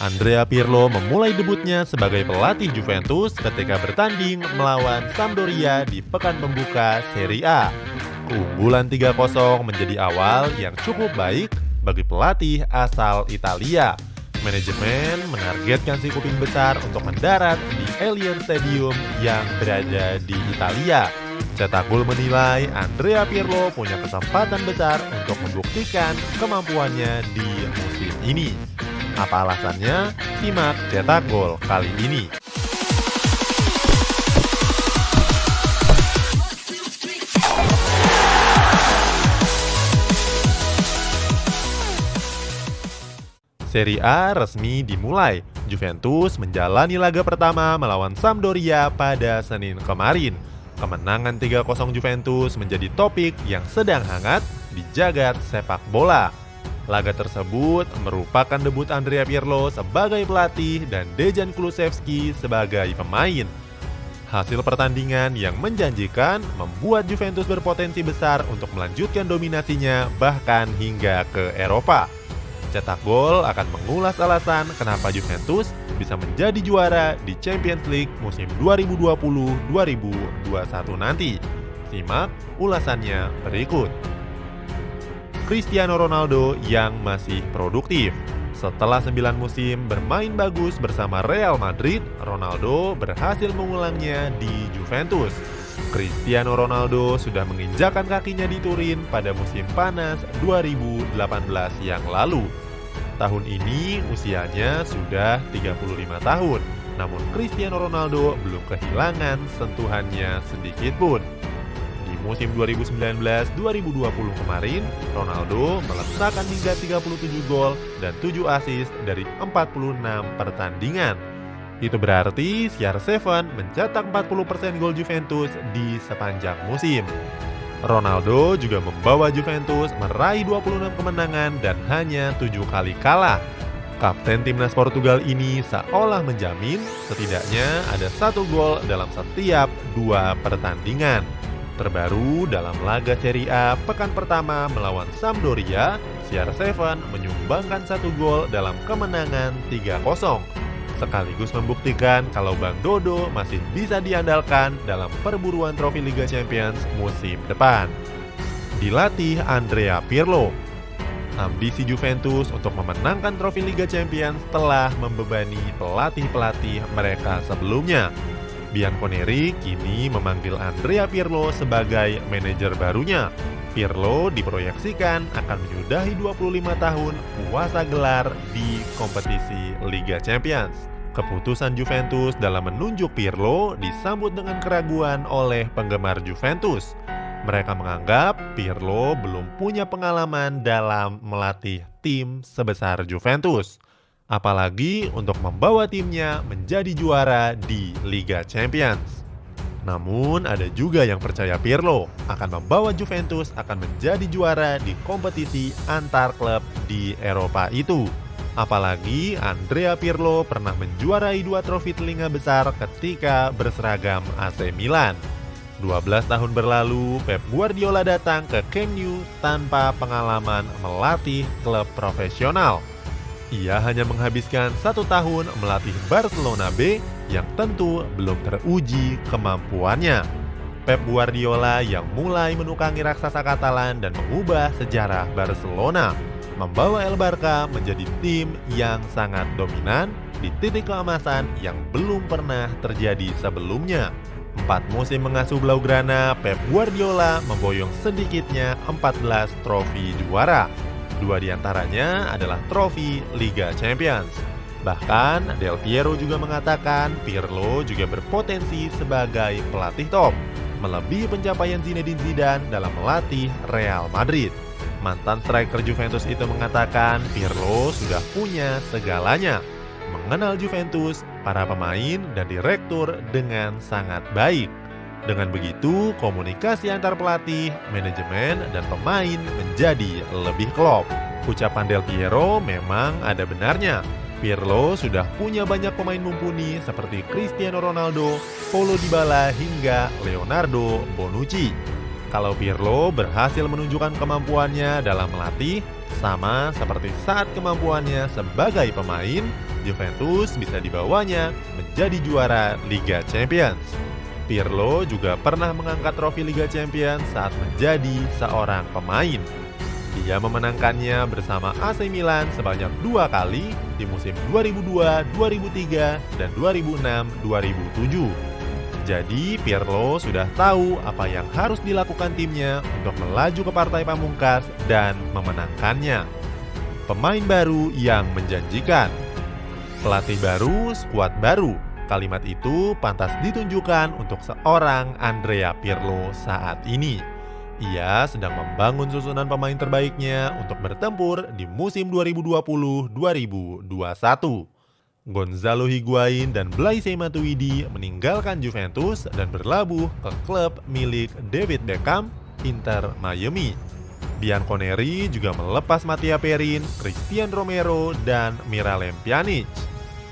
Andrea Pirlo memulai debutnya sebagai pelatih Juventus ketika bertanding melawan Sampdoria di pekan pembuka Serie A. Keunggulan 3-0 menjadi awal yang cukup baik bagi pelatih asal Italia. Manajemen menargetkan si kuping besar untuk mendarat di Allianz Stadium yang berada di Italia. Cetak Gol menilai Andrea Pirlo punya kesempatan besar untuk membuktikan kemampuannya di musim ini. Apa alasannya? Simak Cetak Gol kali ini. Serie A resmi dimulai. Juventus menjalani laga pertama melawan Sampdoria pada Senin kemarin. Kemenangan 3-0 Juventus menjadi topik yang sedang hangat di jagat sepak bola. Laga tersebut merupakan debut Andrea Pirlo sebagai pelatih dan Dejan Kulusevski sebagai pemain. Hasil pertandingan yang menjanjikan membuat Juventus berpotensi besar untuk melanjutkan dominasinya bahkan hingga ke Eropa. Cetak Gol akan mengulas alasan kenapa Juventus bisa menjadi juara di Champions League musim 2020-2021 nanti. Simak ulasannya berikut. Cristiano Ronaldo yang masih produktif. Setelah 9 musim bermain bagus bersama Real Madrid, Ronaldo berhasil mengulangnya di Juventus. Cristiano Ronaldo sudah menginjakan kakinya di Turin pada musim panas 2018 yang lalu. Tahun ini usianya sudah 35 tahun, namun Cristiano Ronaldo belum kehilangan sentuhannya sedikit pun. Di musim 2019-2020 kemarin, Ronaldo meletakkan hingga 37 gol dan 7 assist dari 46 pertandingan. Itu berarti CR7 mencetak 40% gol Juventus di sepanjang musim. Ronaldo juga membawa Juventus meraih 26 kemenangan dan hanya 7 kali kalah. Kapten timnas Portugal ini seolah menjamin setidaknya ada 1 gol dalam setiap 2 pertandingan. Terbaru dalam laga Serie A pekan pertama melawan Sampdoria, CR7 menyumbangkan 1 gol dalam kemenangan 3-0. Sekaligus membuktikan kalau Bang Dodo masih bisa diandalkan dalam perburuan trofi Liga Champions musim depan. Dilatih Andrea Pirlo. Ambisi Juventus untuk memenangkan trofi Liga Champions telah membebani pelatih-pelatih mereka sebelumnya. Bianconeri kini memanggil Andrea Pirlo sebagai manajer barunya. Pirlo diproyeksikan akan menyudahi 25 tahun puasa gelar di kompetisi Liga Champions. Keputusan Juventus dalam menunjuk Pirlo disambut dengan keraguan oleh penggemar Juventus. Mereka menganggap Pirlo belum punya pengalaman dalam melatih tim sebesar Juventus, apalagi untuk membawa timnya menjadi juara di Liga Champions. Namun ada juga yang percaya Pirlo akan membawa Juventus akan menjadi juara di kompetisi antar klub di Eropa itu. Apalagi Andrea Pirlo pernah menjuarai 2 trofi telinga besar ketika berseragam AC Milan. 12 tahun berlalu, Pep Guardiola datang ke Camp Nou tanpa pengalaman melatih klub profesional. Ia hanya menghabiskan 1 tahun melatih Barcelona B yang tentu belum teruji kemampuannya. Pep Guardiola yang mulai menukangi raksasa Katalan dan mengubah sejarah Barcelona, membawa El Barca menjadi tim yang sangat dominan di titik keemasan yang belum pernah terjadi sebelumnya. 4 musim mengasuh Blaugrana, Pep Guardiola memboyong sedikitnya 14 trofi juara. 2 diantaranya adalah trofi Liga Champions. Bahkan Del Piero juga mengatakan Pirlo juga berpotensi sebagai pelatih top, melebihi pencapaian Zinedine Zidane dalam melatih Real Madrid. Mantan striker Juventus itu mengatakan Pirlo sudah punya segalanya, mengenal Juventus, para pemain, dan direktur dengan sangat baik. Dengan begitu, komunikasi antar pelatih, manajemen, dan pemain menjadi lebih klop. Ucapan Del Piero memang ada benarnya. Pirlo sudah punya banyak pemain mumpuni seperti Cristiano Ronaldo, Paulo Dybala, hingga Leonardo Bonucci. Kalau Pirlo berhasil menunjukkan kemampuannya dalam melatih, sama seperti saat kemampuannya sebagai pemain, Juventus bisa dibawanya menjadi juara Liga Champions. Pirlo juga pernah mengangkat trofi Liga Champions saat menjadi seorang pemain. Dia memenangkannya bersama AC Milan sebanyak 2 kali di musim 2002, 2003, dan 2006-2007. Jadi Pirlo sudah tahu apa yang harus dilakukan timnya untuk melaju ke partai pamungkas dan memenangkannya. Pemain baru yang menjanjikan. Pelatih baru, skuad baru. Kalimat itu pantas ditunjukkan untuk seorang Andrea Pirlo saat ini. Ia sedang membangun susunan pemain terbaiknya untuk bertempur di musim 2020-2021. Gonzalo Higuain dan Blaise Matuidi meninggalkan Juventus dan berlabuh ke klub milik David Beckham, Inter Miami. Bianconeri juga melepas Mattia Perin, Christian Romero, dan Miralem Pjanic.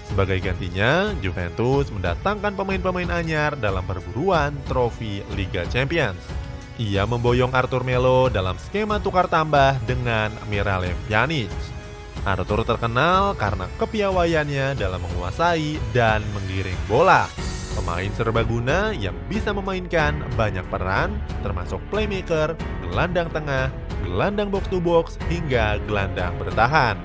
Sebagai gantinya, Juventus mendatangkan pemain-pemain anyar dalam perburuan trofi Liga Champions. Ia memboyong Arthur Melo dalam skema tukar tambah dengan Miralem Pjanic. Arthur terkenal karena kepiawaiannya dalam menguasai dan menggiring bola. Pemain serbaguna yang bisa memainkan banyak peran, termasuk playmaker, gelandang tengah, gelandang box to box, hingga gelandang bertahan.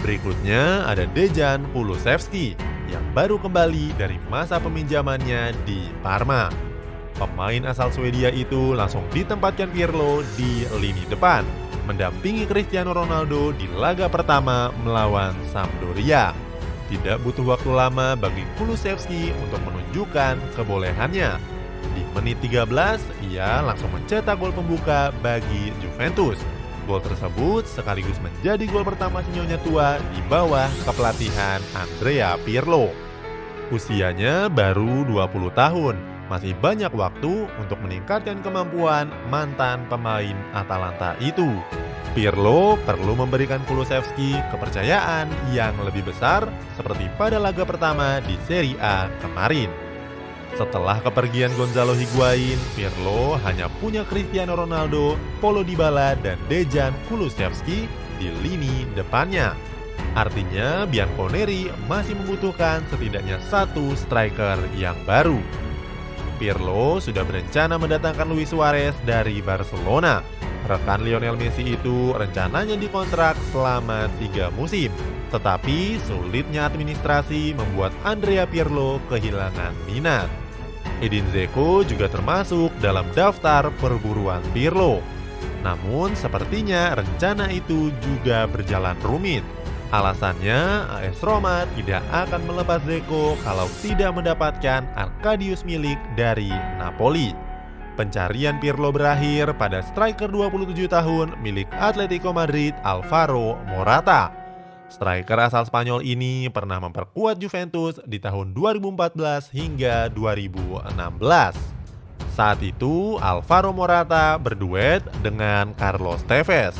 Berikutnya ada Dejan Kulusevski yang baru kembali dari masa peminjamannya di Parma. Pemain asal Swedia itu langsung ditempatkan Pirlo di lini depan, mendampingi Cristiano Ronaldo di laga pertama melawan Sampdoria. Tidak butuh waktu lama bagi Kulusevski untuk menunjukkan kebolehannya. Di menit 13, ia langsung mencetak gol pembuka bagi Juventus. Gol tersebut sekaligus menjadi gol pertama sinyonya tua di bawah kepelatihan Andrea Pirlo. Usianya baru 20 tahun, masih banyak waktu untuk meningkatkan kemampuan mantan pemain Atalanta itu. Pirlo perlu memberikan Kulusevski kepercayaan yang lebih besar seperti pada laga pertama di Serie A kemarin. Setelah kepergian Gonzalo Higuain, Pirlo hanya punya Cristiano Ronaldo, Paulo Dybala, dan Dejan Kulusevski di lini depannya. Artinya Bianconeri masih membutuhkan setidaknya satu striker yang baru. Pirlo sudah berencana mendatangkan Luis Suarez dari Barcelona. Rekan Lionel Messi itu rencananya dikontrak selama 3 musim. Tetapi sulitnya administrasi membuat Andrea Pirlo kehilangan minat. Edin Dzeko juga termasuk dalam daftar perburuan Pirlo. Namun sepertinya rencana itu juga berjalan rumit. Alasannya AS Roma tidak akan melepas Dzeko kalau tidak mendapatkan Arkadius Milik dari Napoli. Pencarian Pirlo berakhir pada striker 27 tahun milik Atletico Madrid Alvaro Morata. Striker asal Spanyol ini pernah memperkuat Juventus di tahun 2014 hingga 2016. Saat itu Alvaro Morata berduet dengan Carlos Tevez.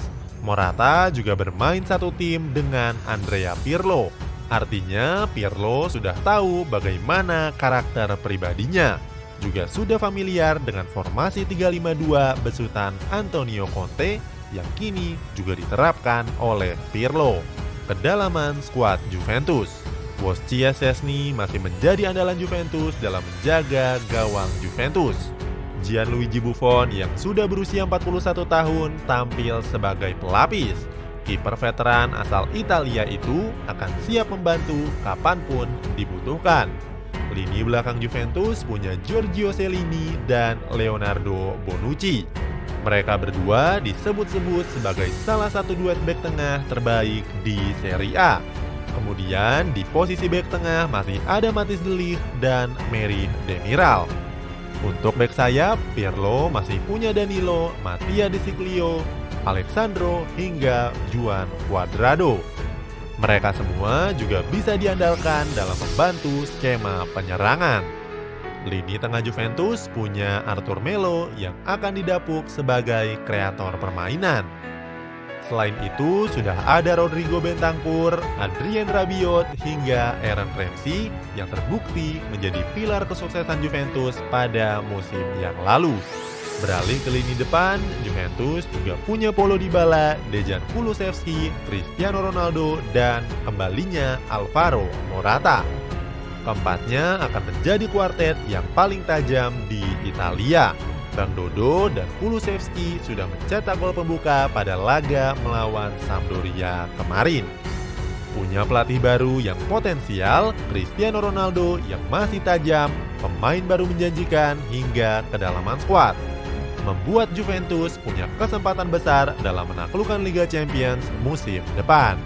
Morata juga bermain satu tim dengan Andrea Pirlo. Artinya Pirlo sudah tahu bagaimana karakter pribadinya. Juga sudah familiar dengan formasi 352 besutan Antonio Conte yang kini juga diterapkan oleh Pirlo. Kedalaman skuad Juventus. Wojciech Szczesny masih menjadi andalan Juventus dalam menjaga gawang Juventus. Gianluigi Buffon yang sudah berusia 41 tahun tampil sebagai pelapis. Kiper veteran asal Italia itu akan siap membantu kapanpun dibutuhkan. Lini belakang Juventus punya Giorgio Chiellini dan Leonardo Bonucci. Mereka berdua disebut-sebut sebagai salah satu duet bek tengah terbaik di Serie A. Kemudian di posisi bek tengah masih ada Matthijs de Ligt dan Merih Demiral. Untuk bek sayap, Pirlo masih punya Danilo, Mattia De Sciglio, Alexandro hingga Juan Cuadrado. Mereka semua juga bisa diandalkan dalam membantu skema penyerangan. Lini tengah Juventus punya Arthur Melo yang akan didapuk sebagai kreator permainan. Selain itu, sudah ada Rodrigo Bentancur, Adrien Rabiot, hingga Aaron Ramsey yang terbukti menjadi pilar kesuksesan Juventus pada musim yang lalu. Beralih ke lini depan, Juventus juga punya Paulo Dybala, Dejan Kulusevski, Cristiano Ronaldo, dan kembalinya Alvaro Morata. Keempatnya akan menjadi kuartet yang paling tajam di Italia. Bang Dodo dan Kulusevski sudah mencetak gol pembuka pada laga melawan Sampdoria kemarin. Punya pelatih baru yang potensial, Cristiano Ronaldo yang masih tajam, pemain baru menjanjikan hingga kedalaman skuad, membuat Juventus punya kesempatan besar dalam menaklukkan Liga Champions musim depan.